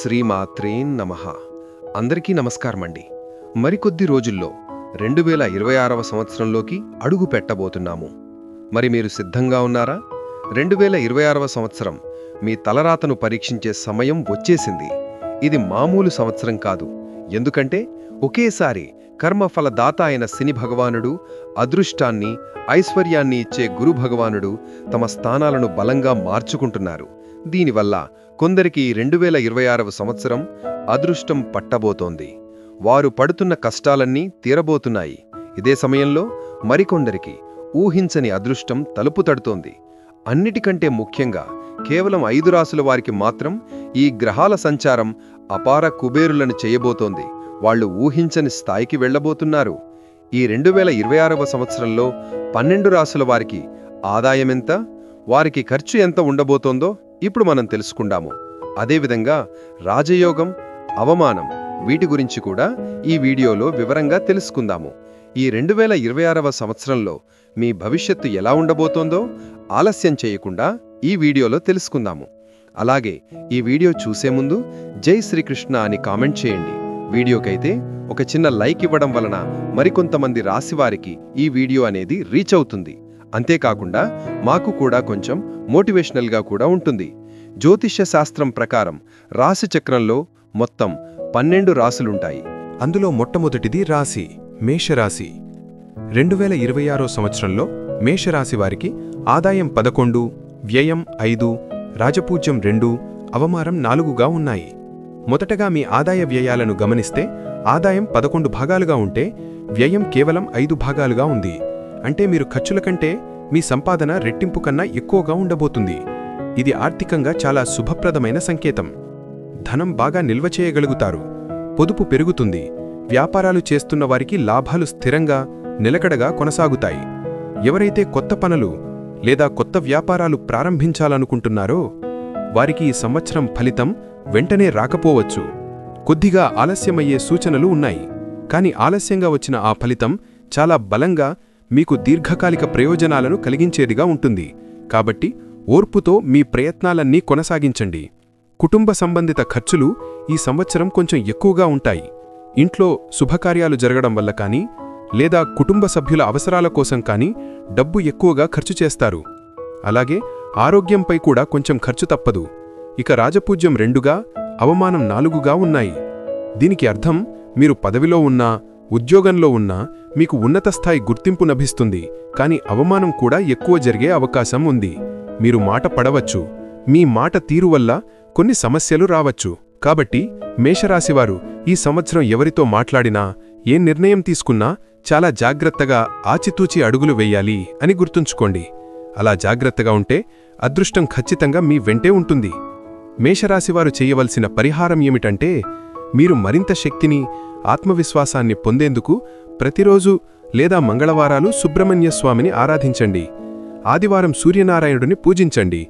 శ్రీమాత్రే నమః. అందరికీ నమస్కారమండి. మరికొద్ది రోజుల్లో 2026వ సంవత్సరంలోకి అడుగు పెట్టబోతున్నాము. మరి మీరు సిద్ధంగా ఉన్నారా? 2026వ సంవత్సరం మీ తలరాతను పరీక్షించే సమయం వచ్చేసింది. ఇది మామూలు సంవత్సరం కాదు. ఎందుకంటే ఒకేసారి కర్మఫలదాత అయిన శని భగవానుడు, అదృష్టాన్ని, ఐశ్వర్యాన్ని ఇచ్చే గురు భగవానుడు తమ స్థానాలను బలంగా మార్చుకుంటున్నారు. దీనివల్ల కొందరికి 2026వ సంవత్సరం అదృష్టం పట్టబోతోంది. వారు పడుతున్న కష్టాలన్నీ తీరబోతున్నాయి. ఇదే సమయంలో మరికొందరికి ఊహించని అదృష్టం తలుపు తడుతోంది. అన్నిటికంటే ముఖ్యంగా కేవలం 5 రాసుల వారికి మాత్రం ఈ గ్రహాల సంచారం అపార కుబేరులను చేయబోతోంది. వాళ్లు ఊహించని స్థాయికి వెళ్లబోతున్నారు. ఈ 2026వ సంవత్సరంలో 12 రాసుల వారికి ఆదాయమెంత, వారికి ఖర్చు ఎంత ఉండబోతోందో ఇప్పుడు మనం తెలుసుకుందాము. అదేవిధంగా రాజయోగం, అవమానం, వీటి గురించి కూడా ఈ వీడియోలో వివరంగా తెలుసుకుందాము. ఈ 2026వ సంవత్సరంలో మీ భవిష్యత్తు ఎలా ఉండబోతోందో ఆలస్యం చేయకుండా ఈ వీడియోలో తెలుసుకుందాము. అలాగే ఈ వీడియో చూసే ముందు జై శ్రీకృష్ణ అని కామెంట్ చేయండి. వీడియోకైతే ఒక చిన్న లైక్ ఇవ్వడం వలన మరికొంతమంది రాశివారికి ఈ వీడియో అనేది రీచ్ అవుతుంది. అంతేకాకుండా మాకు కూడా కొంచెం మోటివేషనల్గా కూడా ఉంటుంది. జ్యోతిష్య శాస్త్రం ప్రకారం రాశి చక్రంలో మొత్తం 12 రాశులుంటాయి. అందులో మొట్టమొదటిది రాశి మేషరాశి. 2026 సంవత్సరంలో మేషరాశి వారికి ఆదాయం 11, వ్యయం 5, రాజపూజ్యం 2, అవమానం 4గా ఉన్నాయి. మొదటగా మీ ఆదాయ వ్యయాలను గమనిస్తే ఆదాయం 11 భాగాలుగా ఉంటే వ్యయం కేవలం 5 భాగాలుగా ఉంది. అంటే మీరు ఖర్చుల కంటే మీ సంపాదన రెట్టింపు కన్నా ఎక్కువగా ఉండబోతుంది. ఇది ఆర్థికంగా చాలా శుభప్రదమైన సంకేతం. ధనం బాగా నిల్వ చేయగలుగుతారు. పొదుపు పెరుగుతుంది. వ్యాపారాలు చేస్తున్న వారికి లాభాలు స్థిరంగా, నిలకడగా కొనసాగుతాయి. ఎవరైతే కొత్త పనులు లేదా కొత్త వ్యాపారాలు ప్రారంభించాలనుకుంటున్నారో వారికి ఈ సంవత్సరం ఫలితం వెంటనే రాకపోవచ్చు. కొద్దిగా ఆలస్యమయ్యే సూచనలు ఉన్నాయి. కాని ఆలస్యంగా వచ్చిన ఆ ఫలితం చాలా బలంగా మీకు దీర్ఘకాలిక ప్రయోజనాలను కలిగించేదిగా ఉంటుంది. కాబట్టి ఓర్పుతో మీ ప్రయత్నాలన్నీ కొనసాగించండి. కుటుంబ సంబంధిత ఖర్చులు ఈ సంవత్సరం కొంచెం ఎక్కువగా ఉంటాయి. ఇంట్లో శుభకార్యాలు జరగడం వల్ల కానీ లేదా కుటుంబ సభ్యుల అవసరాల కోసం కానీ డబ్బు ఎక్కువగా ఖర్చు చేస్తారు. అలాగే ఆరోగ్యంపై కూడా కొంచెం ఖర్చు తప్పదు. ఇక రాజపూజ్యం 2గా, అవమానం 4గా ఉన్నాయి. దీనికి అర్థం మీరు పదవిలో ఉన్నా, ఉద్యోగంలో ఉన్నా మీకు ఉన్నత స్థాయి గుర్తింపు లభిస్తుంది. కాని అవమానం కూడా ఎక్కువ జరిగే అవకాశం ఉంది. మీరు మాట పడవచ్చు. మీ మాట తీరు వల్ల కొన్ని సమస్యలు రావచ్చు. కాబట్టి మేషరాశివారు ఈ సంవత్సరం ఎవరితో మాట్లాడినా, ఏ నిర్ణయం తీసుకున్నా చాలా జాగ్రత్తగా ఆచితూచి అడుగులు వెయ్యాలి అని గుర్తుంచుకోండి. అలా జాగ్రత్తగా ఉంటే అదృష్టం ఖచ్చితంగా మీ వెంటే ఉంటుంది. మేషరాశివారు చేయవలసిన పరిహారం ఏమిటంటే, మీరు మరింత శక్తిని, ఆత్మవిశ్వాసాన్ని పొందేందుకు ప్రతిరోజు లేదా మంగళవారాలు సుబ్రహ్మణ్యస్వామిని ఆరాధించండి. ఆదివారం సూర్యనారాయణుడిని పూజించండి.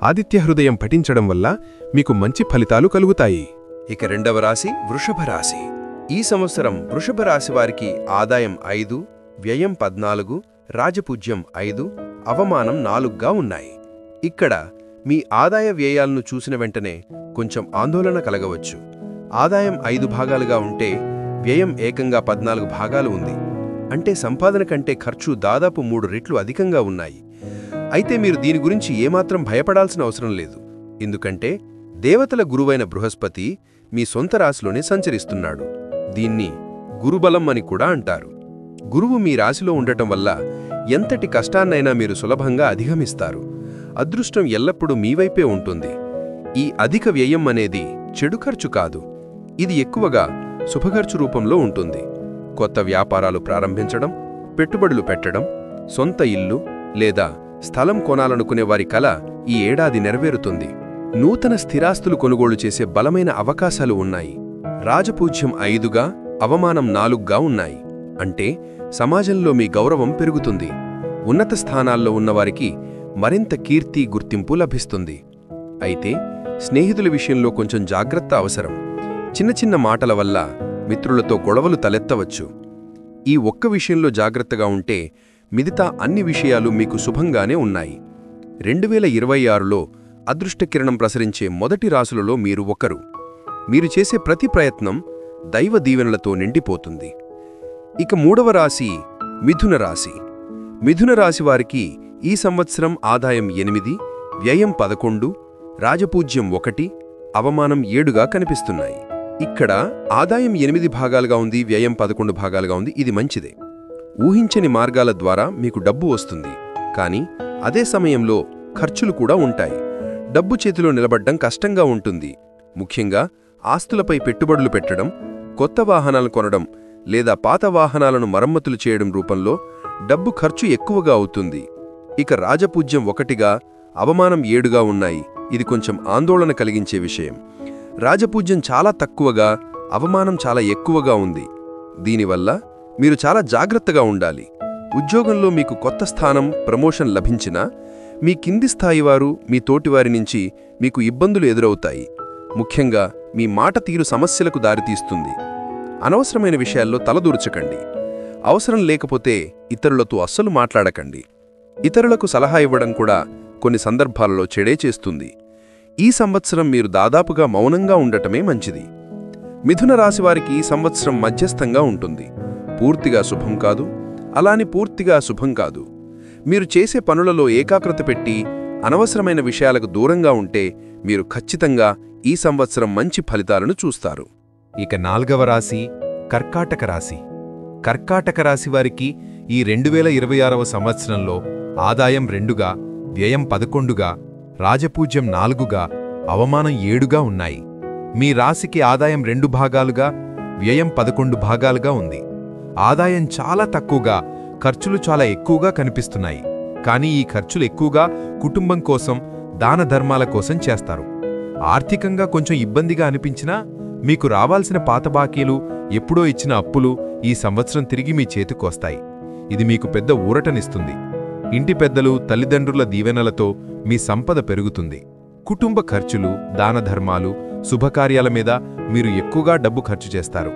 ఆదిత్య హృదయం పఠించడం వల్ల మీకు మంచి ఫలితాలు కలుగుతాయి. ఇక 2వ రాశి వృషభ రాశి. ఈ సంవత్సరం వృషభ రాశి వారికి ఆదాయం 5, వ్యయం 14, రాజపూజ్యం 5, అవమానం 4గా ఉన్నాయి. ఇక్కడ మీ ఆదాయ వ్యయాలను చూసిన వెంటనే కొంచెం ఆందోళన కలగవచ్చు. ఆదాయం 5 భాగాలుగా ఉంటే వ్యయం ఏకంగా 14 భాగాలు ఉంది. అంటే సంపాదన కంటే ఖర్చు దాదాపు 3 రెట్లు అధికంగా ఉన్నాయి. అయితే మీరు దీని గురించి ఏమాత్రం భయపడాల్సిన అవసరం లేదు. ఎందుకంటే దేవతల గురువైన బృహస్పతి మీ సొంత రాశిలోనే సంచరిస్తున్నాడు. దీన్ని గురుబలం అని కూడా అంటారు. గురువు మీ రాశిలో ఉండటం వల్ల ఎంతటి కష్టాన్నైనా మీరు సులభంగా అధిగమిస్తారు. అదృష్టం ఎల్లప్పుడూ మీవైపే ఉంటుంది. ఈ అధిక వ్యయం అనేది చెడు ఖర్చు కాదు. ఇది ఎక్కువగా శుభఖర్చు రూపంలో ఉంటుంది. కొత్త వ్యాపారాలు ప్రారంభించడం, పెట్టుబడులు పెట్టడం, సొంత ఇల్లు లేదా స్థలం కొనాలనుకునే వారి కల ఈ ఏడాది నెరవేరుతుంది. నూతన స్థిరాస్తులు కొనుగోలు చేసే బలమైన అవకాశాలు ఉన్నాయి. రాజపూజ్యం 5గా, అవమానం 4గా ఉన్నాయి. అంటే సమాజంలో మీ గౌరవం పెరుగుతుంది. ఉన్నత స్థానాల్లో ఉన్నవారికి మరింత కీర్తి, గుర్తింపు లభిస్తుంది. అయితే స్నేహితుల విషయంలో కొంచెం జాగ్రత్త అవసరం. చిన్న చిన్న మాటల వల్ల మిత్రులతో గొడవలు తలెత్తవచ్చు. ఈ ఒక్క విషయంలో జాగ్రత్తగా ఉంటే మిగతా అన్ని విషయాలు మీకు శుభంగానే ఉన్నాయి. 2026లో అదృష్టకిరణం ప్రసరించే మొదటి రాశులలో మీరు ఒకరు. మీరు చేసే ప్రతి ప్రయత్నం దైవ దీవెనలతో నిండిపోతుంది. ఇక 3వ రాశి మిథున రాశి. మిథున రాశి వారికి ఈ సంవత్సరం ఆదాయం 8, వ్యయం 11, రాజపూజ్యం 1, అవమానం 7గా కనిపిస్తున్నాయి. ఇక్కడ ఆదాయం 8 భాగాలుగా ఉంది, వ్యయం 11 భాగాలుగా ఉంది. ఇది మంచిదే. ఊహించని మార్గాల ద్వారా మీకు డబ్బు వస్తుంది. కానీ అదే సమయంలో ఖర్చులు కూడా ఉంటాయి. డబ్బు చేతిలో నిలబడ్డం కష్టంగా ఉంటుంది. ముఖ్యంగా ఆస్తులపై పెట్టుబడులు పెట్టడం, కొత్త వాహనాలు కొనడం లేదా పాత వాహనాలను మరమ్మతులు చేయడం రూపంలో డబ్బు ఖర్చు ఎక్కువగా అవుతుంది. ఇక రాజపూజ్యం 1గా, అవమానం 7గా ఉన్నాయి. ఇది కొంచెం ఆందోళన కలిగించే విషయం. రాజపూజ్యం చాలా తక్కువగా, అవమానం చాలా ఎక్కువగా ఉంది. దీనివల్ల మీరు చాలా జాగ్రత్తగా ఉండాలి. ఉద్యోగంలో మీకు కొత్త స్థానం, ప్రమోషన్ లభించినా మీ కింది స్థాయివారు, మీ తోటివారి నుంచి మీకు ఇబ్బందులు ఎదురవుతాయి. ముఖ్యంగా మీ మాట తీరు సమస్యలకు దారితీస్తుంది. అనవసరమైన విషయాల్లో తలదూర్చకండి. అవసరం లేకపోతే ఇతరులతో అస్సలు మాట్లాడకండి. ఇతరులకు సలహా ఇవ్వడం కూడా కొన్ని సందర్భాలలో చెడే చేస్తుంది. ఈ సంవత్సరం మీరు దాదాపుగా మౌనంగా ఉండటమే మంచిది. మిథున రాశివారికి ఈ సంవత్సరం మధ్యస్థంగా ఉంటుంది. పూర్తిగా శుభం కాదు, అలాని పూర్తిగా శుభం కాదు. మీరు చేసే పనులలో ఏకాగ్రత పెట్టి అనవసరమైన విషయాలకు దూరంగా ఉంటే మీరు ఖచ్చితంగా ఈ సంవత్సరం మంచి ఫలితాలను చూస్తారు. ఇక 4వ రాశి కర్కాటక రాశి. కర్కాటక రాశి వారికి ఈ 2026వ సంవత్సరంలో ఆదాయం 2గా, వ్యయం 11గా, రాజపూజ్యం 4గా, అవమానం 7గా ఉన్నాయి. మీ రాశికి ఆదాయం 2 భాగాలుగా, వ్యయం 11 భాగాలుగా ఉంది. ఆదాయం చాలా తక్కువగా, ఖర్చులు చాలా ఎక్కువగా కనిపిస్తున్నాయి. కానీ ఈ ఖర్చులు ఎక్కువగా కుటుంబం కోసం, దాన ధర్మాల కోసం చేస్తారు. ఆర్థికంగా కొంచెం ఇబ్బందిగా అనిపించినా మీకు రావాల్సిన పాత బాకీలు, ఎప్పుడో ఇచ్చిన అప్పులు ఈ సంవత్సరం తిరిగి మీ చేతికొస్తాయి. ఇది మీకు పెద్ద ఊరటనిస్తుంది. ఇంటి పెద్దలు, తల్లిదండ్రుల దీవెనలతో మీ సంపద పెరుగుతుంది. కుటుంబ ఖర్చులు, దానధర్మాలు, శుభకార్యాల మీద మీరు ఎక్కువగా డబ్బు ఖర్చు చేస్తారు.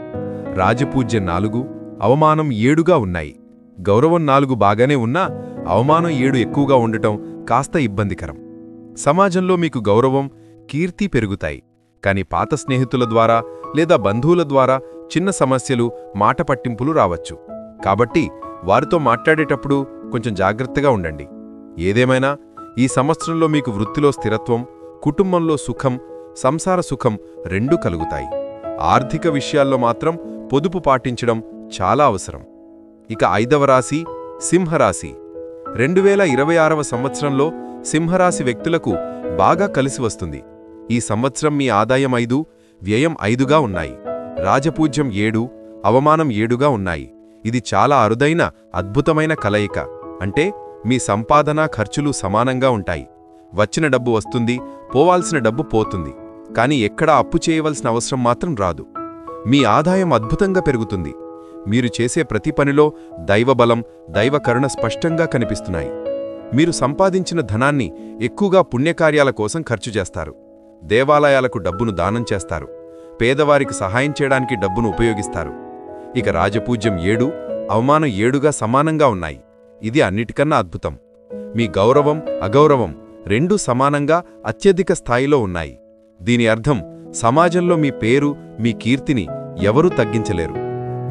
రాజపూజ్యం 4, అవమానం 7గా ఉన్నాయి. గౌరవం 4 బాగానే ఉన్నా అవమానం 7 ఎక్కువగా ఉండటం కాస్త ఇబ్బందికరం. సమాజంలో మీకు గౌరవం, కీర్తి పెరుగుతాయి. కాని పాత స్నేహితుల ద్వారా లేదా బంధువుల ద్వారా చిన్న సమస్యలు, మాట పట్టింపులు రావచ్చు. కాబట్టి వారితో మాట్లాడేటప్పుడు కొంచెం జాగ్రత్తగా ఉండండి. ఏదేమైనా ఈ సంవత్సరంలో మీకు వృత్తిలో స్థిరత్వం, కుటుంబంలో సుఖం, సంసార సుఖం రెండూ కలుగుతాయి. ఆర్థిక విషయాల్లో మాత్రం పొదుపు పాటించడం చాలా అవసరం. ఇక 5వ రాశి సింహరాశి. 2026వ సంవత్సరంలో సింహరాశి వ్యక్తులకు బాగా కలిసి వస్తుంది. ఈ సంవత్సరం మీ ఆదాయం 5, వ్యయం 5గా ఉన్నాయి. రాజపూజ్యం 7, అవమానం 7గా ఉన్నాయి. ఇది చాలా అరుదైన, అద్భుతమైన కలయిక. అంటే మీ సంపాదన, ఖర్చులు సమానంగా ఉంటాయి. వచ్చిన డబ్బు వస్తుంది, పోవాల్సిన డబ్బు పోతుంది. కానీ ఎక్కడా అప్పు చేయవలసిన అవసరం మాత్రం రాదు. మీ ఆదాయం అద్భుతంగా పెరుగుతుంది. మీరు చేసే ప్రతి పనిలో దైవబలం, దైవకరుణ స్పష్టంగా కనిపిస్తున్నాయి. మీరు సంపాదించిన ధనాన్ని ఎక్కువగా పుణ్యకార్యాల కోసం ఖర్చు చేస్తారు. దేవాలయాలకు డబ్బును దానం చేస్తారు. పేదవారికి సహాయం చేయడానికి డబ్బును ఉపయోగిస్తారు. ఇక రాజపూజ్యం 7, అవమానం 7గా సమానంగా ఉన్నాయి. ఇది అన్నిటికన్నా అద్భుతం. మీ గౌరవం, అగౌరవం రెండూ సమానంగా అత్యధిక స్థాయిలో ఉన్నాయి. దీని అర్థం సమాజంలో మీ పేరు, మీ కీర్తిని ఎవరూ తగ్గించలేరు.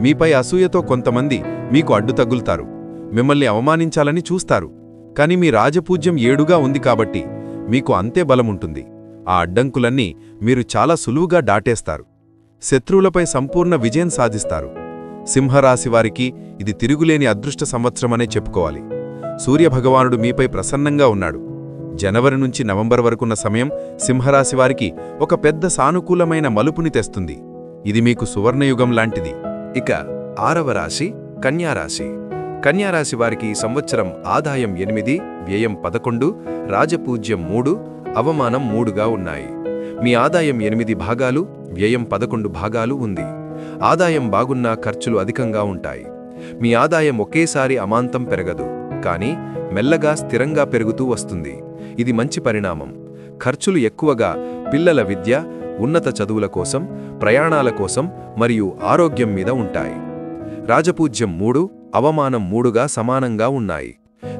మీపై అసూయతో కొంతమంది మీకు అడ్డు తగులుతారు, మిమ్మల్ని అవమానించాలని చూస్తారు. కాని మీ రాజపూజ్యం 7గా ఉంది కాబట్టి మీకు అంతే బలముంటుంది. ఆ అడ్డంకులన్నీ మీరు చాలా సులువుగా దాటేస్తారు. శత్రువులపై సంపూర్ణ విజయం సాధిస్తారు. సింహరాశివారికి ఇది తిరుగులేని అదృష్ట సంవత్సరమనే చెప్పుకోవాలి. సూర్యభగవానుడు మీపై ప్రసన్నంగా ఉన్నాడు. జనవరి నుంచి నవంబర్ వరకున్న సమయం సింహరాశివారికి ఒక పెద్ద సానుకూలమైన మలుపుని తెస్తుంది. ఇది మీకు సువర్ణయుగం లాంటిది. ఇక 6వ రాశి కన్యారాశి. కన్యారాశి వారికి ఈ సంవత్సరం ఆదాయం 8, వ్యయం 11, రాజపూజ్యం 3, అవమానం 3గా ఉన్నాయి. మీ ఆదాయం 8 భాగాలు, వ్యయం 11 భాగాలు ఉంది. ఆదాయం బాగున్నా ఖర్చులు అధికంగా ఉంటాయి. మీ ఆదాయం ఒకేసారి అమాంతం పెరగదు, కానీ మెల్లగా స్థిరంగా పెరుగుతూ వస్తుంది. ఇది మంచి పరిణామం. ఖర్చులు ఎక్కువగా పిల్లల విద్య, ఉన్నత చదువుల కోసం, ప్రయాణాల కోసం మరియు ఆరోగ్యం మీద ఉంటాయి. రాజపూజ్యం 3, అవమానం 3గా సమానంగా ఉన్నాయి.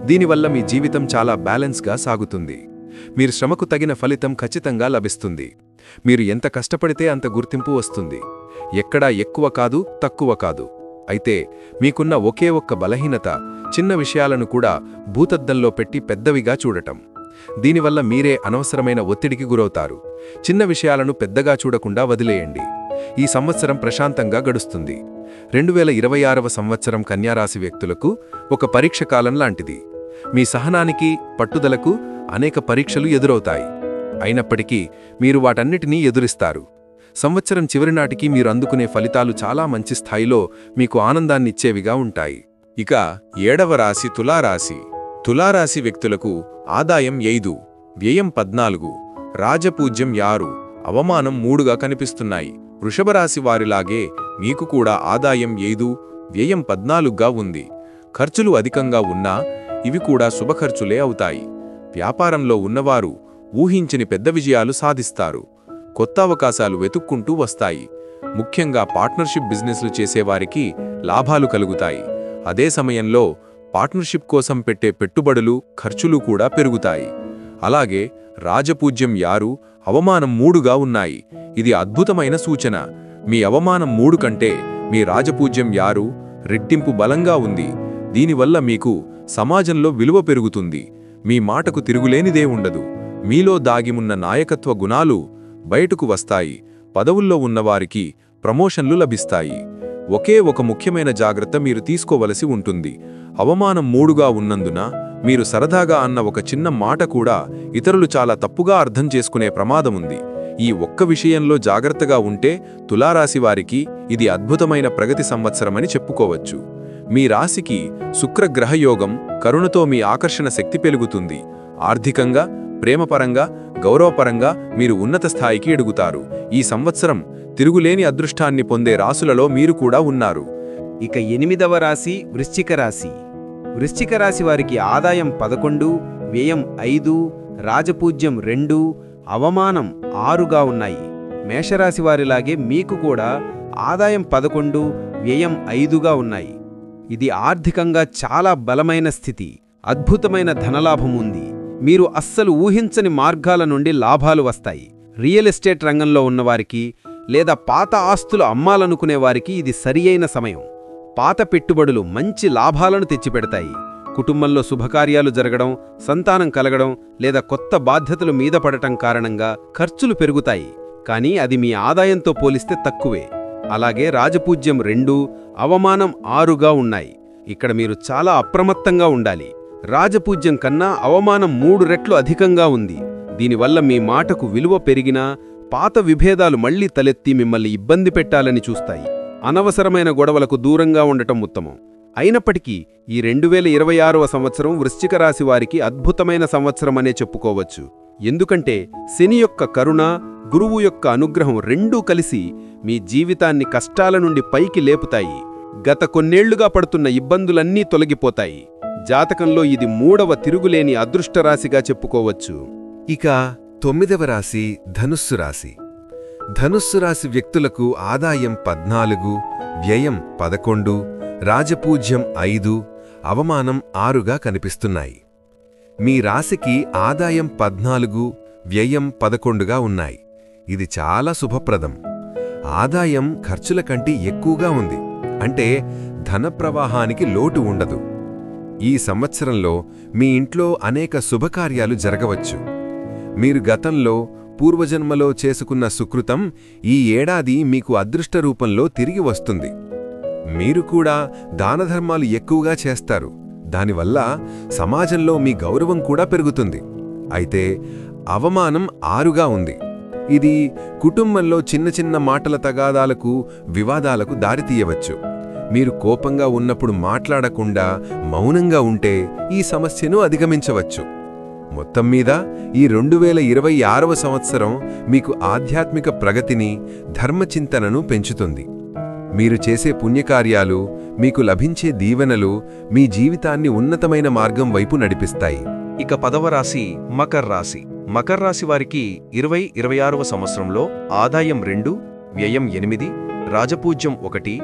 దీనివల్ల మీ జీవితం చాలా బ్యాలెన్స్గా సాగుతుంది. మీరు శ్రమకు తగిన ఫలితం ఖచ్చితంగా లభిస్తుంది. మీరు ఎంత కష్టపడితే అంత గుర్తింపు వస్తుంది. ఎక్కడా ఎక్కువ కాదు, తక్కువ కాదు. అయితే మీకున్న ఒకే ఒక్క బలహీనత చిన్న విషయాలను కూడా భూతద్దంలో పెట్టి పెద్దవిగా చూడటం. దీనివల్ల మీరే అనవసరమైన ఒత్తిడికి గురవుతారు. చిన్న విషయాలను పెద్దగా చూడకుండా వదిలేయండి. ఈ సంవత్సరం ప్రశాంతంగా గడుస్తుంది. 2026వ సంవత్సరం కన్యారాశి వ్యక్తులకు ఒక పరీక్ష కాలం లాంటిది. మీ సహనానికి, పట్టుదలకు అనేక పరీక్షలు ఎదురవుతాయి. అయినప్పటికీ మీరు వాటన్నిటినీ ఎదురిస్తారు. సంవత్సరం చివరినాటికి మీరు అందుకునే ఫలితాలు చాలా మంచి స్థాయిలో మీకు ఆనందాన్నిచ్చేవిగా ఉంటాయి. ఇక 7వ రాశి తులారాశి. తులారాశి వ్యక్తులకు ఆదాయం 5, వ్యయం 14, రాజపూజ్యం 6, అవమానం 3గా కనిపిస్తున్నాయి. వృషభరాశి వారిలాగే మీకు కూడా ఆదాయం 5, వ్యయం 14గా ఉంది. ఖర్చులు అధికంగా ఉన్నా ఇవి కూడా శుభఖర్చులే అవుతాయి. వ్యాపారంలో ఉన్నవారు ఊహించని పెద్ద విజయాలు సాధిస్తారు. కొత్త అవకాశాలు వెతుక్కుంటూ వస్తాయి. ముఖ్యంగా పార్ట్నర్షిప్ బిజినెస్లు చేసేవారికి లాభాలు కలుగుతాయి. అదే సమయంలో పార్ట్నర్షిప్ కోసం పెట్టే పెట్టుబడులు, ఖర్చులు కూడా పెరుగుతాయి. అలాగే రాజపూజ్యం 6, అవమానం 3గా ఉన్నాయి. ఇది అద్భుతమైన సూచన. మీ అవమానం 3 కంటే మీ రాజపూజ్యం 6 రెట్టింపు బలంగా ఉంది. దీనివల్ల మీకు సమాజంలో విలువ పెరుగుతుంది. మీ మాటకు తిరుగులేనిదే ఉండదు. మీలో దాగిమున్న నాయకత్వ గుణాలు బయటకు వస్తాయి. పదవుల్లో ఉన్నవారికి ప్రమోషన్లు లభిస్తాయి. ఒకే ఒక ముఖ్యమైన జాగ్రత్త మీరు తీసుకోవలసి ఉంటుంది. అవమానం 3గా ఉన్నందున మీరు సరదాగా అన్న ఒక చిన్న మాట కూడా ఇతరులు చాలా తప్పుగా అర్థం చేసుకునే ప్రమాదముంది. ఈ ఒక్క విషయంలో జాగ్రత్తగా ఉంటే తులారాశి వారికి ఇది అద్భుతమైన ప్రగతి సంవత్సరమని చెప్పుకోవచ్చు. మీ రాశికి శుక్రగ్రహయోగం కరుణతో మీ ఆకర్షణ శక్తి పెరుగుతుంది. ఆర్థికంగా, ప్రేమపరంగా, గౌరవపరంగా మీరు ఉన్నత స్థాయికి ఎదుగుతారు. ఈ సంవత్సరం తిరుగులేని అదృష్టాన్ని పొందే రాశులలో మీరు కూడా ఉన్నారు. ఇక 8వ రాశి వృశ్చిక రాశి. వృశ్చిక రాశి వారికి ఆదాయం 11, వ్యయం 5, రాజపూజ్యం 2, అవమానం 6గా ఉన్నాయి. మేషరాశి వారిలాగే మీకు కూడా ఆదాయం 11, వ్యయం 5గా ఉన్నాయి. ఇది ఆర్థికంగా చాలా బలమైన స్థితి. అద్భుతమైన ధనలాభం ఉంది. మీరు అస్సలు ఊహించని మార్గాల నుండి లాభాలు వస్తాయి. రియల్ ఎస్టేట్ రంగంలో ఉన్నవారికి లేదా పాత ఆస్తులు అమ్మాలనుకునే వారికి ఇది సరియైన సమయం. పాత పెట్టుబడులు మంచి లాభాలను తెచ్చిపెడతాయి. కుటుంబంలో శుభకార్యాలు జరగడం, సంతానం కలగడం లేదా కొత్త బాధ్యతలు మీద పడటం కారణంగా ఖర్చులు పెరుగుతాయి. కానీ అది మీ ఆదాయంతో పోలిస్తే తక్కువే. అలాగే రాజపూజ్యం 2, అవమానం 6గా ఉన్నాయి. ఇక్కడ మీరు చాలా అప్రమత్తంగా ఉండాలి. రాజపూజ్యం కన్నా అవమానం 3 రెట్లు అధికంగా ఉంది. దీనివల్ల మీ మాటకు విలువ పెరిగినా పాత విభేదాలు మళ్లీ తలెత్తి మిమ్మల్ని ఇబ్బంది పెట్టాలని చూస్తాయి. అనవసరమైన గొడవలకు దూరంగా ఉండటం ఉత్తమం. అయినప్పటికీ ఈ 2026వ సంవత్సరం వృశ్చిక రాశి వారికి అద్భుతమైన సంవత్సరమనే చెప్పుకోవచ్చు. ఎందుకంటే శని యొక్క కరుణ, గురువు యొక్క అనుగ్రహం రెండూ కలిసి మీ జీవితాన్ని కష్టాల నుండి పైకి లేపుతాయి. గత కొన్నేళ్లుగా పడుతున్న ఇబ్బందులన్నీ తొలగిపోతాయి. జాతకంలో ఇది 3వ తిరుగులేని అదృష్టరాశిగా చెప్పుకోవచ్చు. ఇక 9వ రాశి ధనుస్సు రాశి. ధనుస్సు రాశి వ్యక్తులకు ఆదాయం 14, వ్యయం 11, రాజపూజ్యం 5, అవమానం 6గా కనిపిస్తున్నాయి. మీ రాశికి ఆదాయం 14, వ్యయం 11గా ఉన్నాయి. ఇది చాలా శుభప్రదం. ఆదాయం ఖర్చుల కంటే ఎక్కువగా ఉంది. అంటే ధన ప్రవాహానికి లోటు ఉండదు. ఈ సంవత్సరంలో మీ ఇంట్లో అనేక శుభకార్యాలు జరగవచ్చు. మీరు గతంలో పూర్వజన్మలో చేసుకున్న సుకృతం ఈ ఏడాది మీకు అదృష్ట రూపంలో తిరిగి వస్తుంది. మీరు కూడా దానధర్మాలు ఎక్కువగా చేస్తారు. దానివల్ల సమాజంలో మీ గౌరవం కూడా పెరుగుతుంది. అయితే అవమానం 6గా ఉంది. ఇది కుటుంబంలో చిన్న చిన్న మాటల తగాదాలకు, వివాదాలకు దారితీయవచ్చు. మీరు కోపంగా ఉన్నప్పుడు మాట్లాడకుండా మౌనంగా ఉంటే ఈ సమస్యను అధిగమించవచ్చు. మొత్తం మీద ఈ 2026వ సంవత్సరం మీకు ఆధ్యాత్మిక ప్రగతిని, ధర్మచింతనను పెంచుతుంది. మీరు చేసే పుణ్యకార్యాలు, మీకు లభించే దీవెనలు మీ జీవితాన్ని ఉన్నతమైన మార్గం వైపు నడిపిస్తాయి. ఇక 10వ రాశి మకర రాశి. మకర రాశి వారికి 2026వ సంవత్సరంలో ఆదాయం 2, వ్యయం 8, రాజపూజ్యం 1,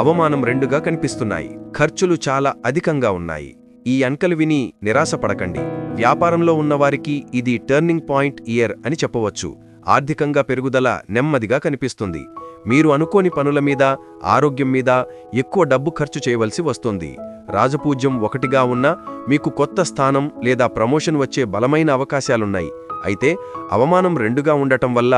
అవమానం 2గా కనిపిస్తున్నాయి. ఖర్చులు చాలా అధికంగా ఉన్నాయి. ఈ అంకెలు విని నిరాశపడకండి. వ్యాపారంలో ఉన్నవారికి ఇది టర్నింగ్ పాయింట్ ఇయర్ అని చెప్పవచ్చు. ఆర్థికంగా పెరుగుదల నెమ్మదిగా కనిపిస్తుంది. మీరు అనుకోని పనుల మీద, ఆరోగ్యం మీద ఎక్కువ డబ్బు ఖర్చు చేయవలసి వస్తుంది. రాజపూజ్యం 1గా ఉన్నా మీకు కొత్త స్థానం లేదా ప్రమోషన్ వచ్చే బలమైన అవకాశాలున్నాయి. అయితే అవమానం 2గా ఉండటం వల్ల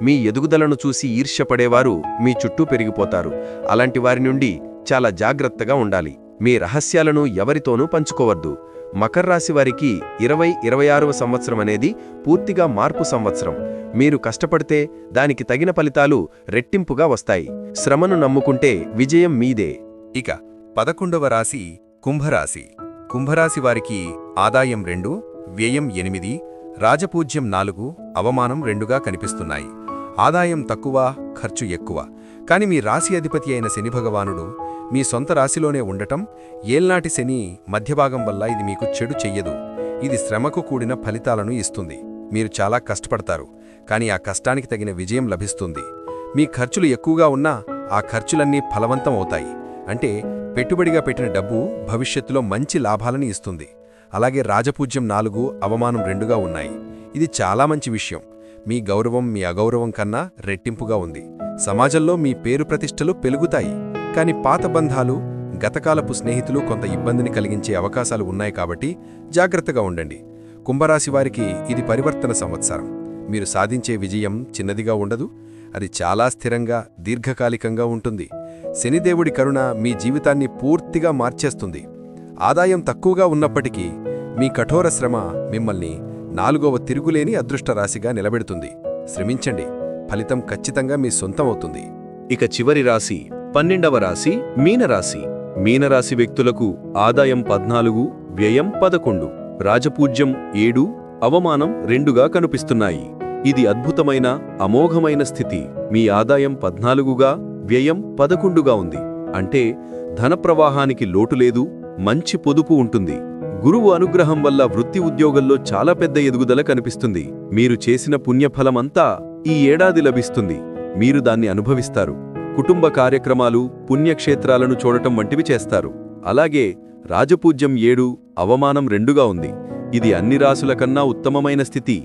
మీ ఎదుగుదలను చూసి ఈర్ష్యపడేవారు మీ చుట్టూ పెరిగిపోతారు. అలాంటి వారి నుండి చాలా జాగ్రత్తగా ఉండాలి. మీ రహస్యాలను ఎవరితోనూ పంచుకోవద్దు. మకర రాశి వారికి 2026వ సంవత్సరం అనేది పూర్తిగా మార్పు సంవత్సరం. మీరు కష్టపడితే దానికి తగిన ఫలితాలు రెట్టింపుగా వస్తాయి. శ్రమను నమ్ముకుంటే విజయం మీదే. ఇక 11వ రాశి కుంభరాశి. కుంభరాశి వారికి ఆదాయం 2, వ్యయం 8, రాజపూజ్యం 4, అవమానం 2గా కనిపిస్తున్నాయి. ఆదాయం తక్కువ, ఖర్చు ఎక్కువ. కాని మీ రాశి అధిపతి అయిన శని భగవానుడు మీ సొంత రాశిలోనే ఉండటం, ఏల్నాటి శని మధ్యభాగం వల్ల ఇది మీకు చెడు చెయ్యదు. ఇది శ్రమకు కూడిన ఫలితాలను ఇస్తుంది. మీరు చాలా కష్టపడతారు, కానీ ఆ కష్టానికి తగిన విజయం లభిస్తుంది. మీ ఖర్చులు ఎక్కువగా ఉన్నా ఆ ఖర్చులన్నీ ఫలవంతం అవుతాయి. అంటే పెట్టుబడిగా పెట్టిన డబ్బు భవిష్యత్తులో మంచి లాభాలని ఇస్తుంది. అలాగే రాజపూజ్యం 4, అవమానం 2గా ఉన్నాయి. ఇది చాలా మంచి విషయం. మీ గౌరవం మీ అగౌరవం కన్నా రెట్టింపుగా ఉంది. సమాజంలో మీ పేరు ప్రతిష్టలు పెరుగుతాయి. కాని పాత బంధాలు, గతకాలపు స్నేహితులు కొంత ఇబ్బందిని కలిగించే అవకాశాలు ఉన్నాయి. కాబట్టి జాగ్రత్తగా ఉండండి. కుంభరాశి వారికి ఇది పరివర్తన సంవత్సరం. మీరు సాధించే విజయం చిన్నదిగా ఉండదు. అది చాలా స్థిరంగా, దీర్ఘకాలికంగా ఉంటుంది. శనిదేవుడి కరుణ మీ జీవితాన్ని పూర్తిగా మార్చేస్తుంది. ఆదాయం తక్కువగా ఉన్నప్పటికీ మీ కఠోర శ్రమ మిమ్మల్ని 4వ తిరుగులేని అదృష్టరాశిగా నిలబెడుతుంది. శ్రమించండి, ఫలితం ఖచ్చితంగా మీ సొంతమవుతుంది. ఇక చివరి రాశి 12వ రాశి మీనరాశి. మీనరాశి వ్యక్తులకు ఆదాయం 14, వ్యయం 11, రాజపూజ్యం 7, అవమానం 2గా కనిపిస్తున్నాయి. ఇది అద్భుతమైన, అమోఘమైన స్థితి. మీ ఆదాయం 14గా, వ్యయం 11గా ఉంది. అంటే ధన ప్రవాహానికి లోటు లేదు, మంచి పొదుపు ఉంటుంది. గురువు అనుగ్రహం వల్ల వృత్తి ఉద్యోగంలో చాలా పెద్ద ఎదుగుదల కనిపిస్తుంది. మీరు చేసిన పుణ్యఫలమంతా ఈ ఏడాది లభిస్తుంది. మీరు దాన్ని అనుభవిస్తారు. కుటుంబ కార్యక్రమాలు, పుణ్యక్షేత్రాలను చూడటం వంటివి చేస్తారు. అలాగే రాజపూజ్యం 7, అవమానం 2గా ఉంది. ఇది అన్ని రాసుల కన్నా ఉత్తమమైన స్థితి.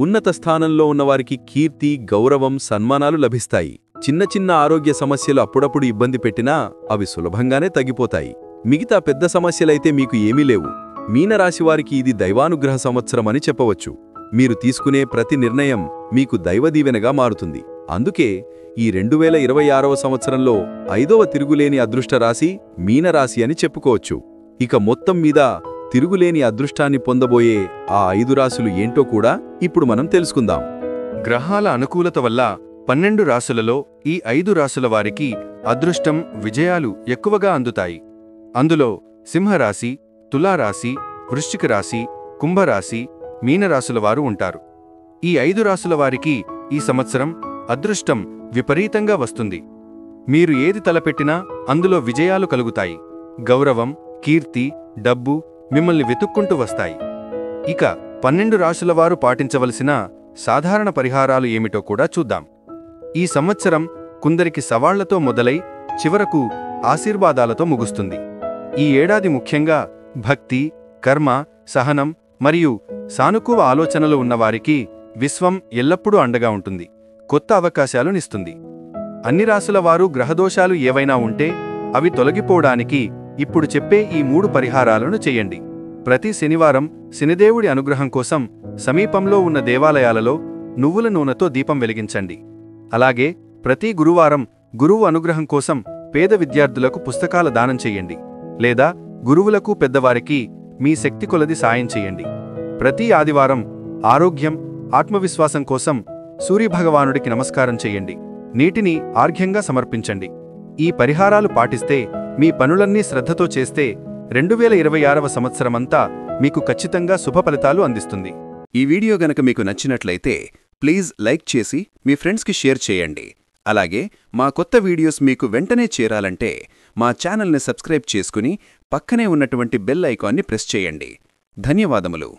ఉన్నత స్థానంలో ఉన్నవారికి కీర్తి, గౌరవం, సన్మానాలు లభిస్తాయి. చిన్న చిన్న ఆరోగ్య సమస్యలు అప్పుడప్పుడు ఇబ్బంది పెట్టినా అవి సులభంగానే తగ్గిపోతాయి. మిగతా పెద్ద సమస్యలైతే మీకు ఏమీ లేవు. మీనరాశివారికి ఇది దైవానుగ్రహ సంవత్సరమని చెప్పవచ్చు. మీరు తీసుకునే ప్రతి నిర్ణయం మీకు దైవదీవెనగా మారుతుంది. అందుకే ఈ 2026వ సంవత్సరంలో 5వ తిరుగులేని అదృష్టరాశి మీనరాశి అని చెప్పుకోవచ్చు. ఇక మొత్తం మీద తిరుగులేని అదృష్టాన్ని పొందబోయే ఆ 5 రాశులు ఏంటో కూడా ఇప్పుడు మనం తెలుసుకుందాం. గ్రహాల అనుకూలత వల్ల 12 రాశులలో ఈ 5 రాశుల వారికి అదృష్టం, విజయాలు ఎక్కువగా అందుతాయి. అందులో సింహరాశి, తులారాశి, వృశ్చిక రాశి, కుంభరాశి, మీనరాశుల వారు ఉంటారు. ఈ 5 రాశుల వారికి ఈ సంవత్సరం అదృష్టం విపరీతంగా వస్తుంది. మీరు ఏది తలపెట్టినా అందులో విజయాలు కలుగుతాయి. గౌరవం, కీర్తి, డబ్బు మిమ్మల్ని వెతుక్కుంటూ వస్తాయి. ఇక 12 రాశుల వారు పాటించవలసిన సాధారణ పరిహారాలు ఏమిటో కూడా చూద్దాం. ఈ సంవత్సరం కొందరికి సవాళ్లతో మొదలై చివరకు ఆశీర్వాదాలతో ముగుస్తుంది. ఈ ఏడాది ముఖ్యంగా భక్తి, కర్మ, సహనం మరియు సానుకూల ఆలోచనలు ఉన్నవారికి విశ్వం ఎల్లప్పుడూ అండగా ఉంటుంది. కొత్త అవకాశాలునిస్తుంది. అన్ని రాశుల వారు గ్రహదోషాలు ఏవైనా ఉంటే అవి తొలగిపోవడానికి ఇప్పుడు చెప్పే ఈ 3 పరిహారాలను చెయ్యండి. ప్రతి శనివారం శనిదేవుడి అనుగ్రహం కోసం సమీపంలో ఉన్న దేవాలయాలలో నువ్వుల నూనెతో దీపం వెలిగించండి. అలాగే ప్రతి గురువారం గురువు అనుగ్రహం కోసం పేద విద్యార్థులకు పుస్తకాల దానం చెయ్యండి. లేదా గురువులకు, పెద్దవారికి మీ శక్తి కొలది సాయం చెయ్యండి. ప్రతి ఆదివారం ఆరోగ్యం, ఆత్మవిశ్వాసం కోసం సూర్యభగవానుడికి నమస్కారం చెయ్యండి. నీటిని ఆర్ఘ్యంగా సమర్పించండి. ఈ పరిహారాలు పాటిస్తే, మీ పనులన్నీ శ్రద్ధతో చేస్తే 2026వ సంవత్సరమంతా మీకు ఖచ్చితంగా శుభ ఫలితాలు అందిస్తుంది. ఈ వీడియో గనక మీకు నచ్చినట్లయితే ప్లీజ్ లైక్ చేసి మీ ఫ్రెండ్స్కి షేర్ చేయండి. అలాగే మా కొత్త వీడియోస్ మీకు వెంటనే చేరాలంటే మా ఛానల్ని సబ్స్క్రైబ్ చేసుకుని పక్కనే ఉన్నటువంటి బెల్ ఐకాన్ని ప్రెస్ చేయండి. ధన్యవాదములు.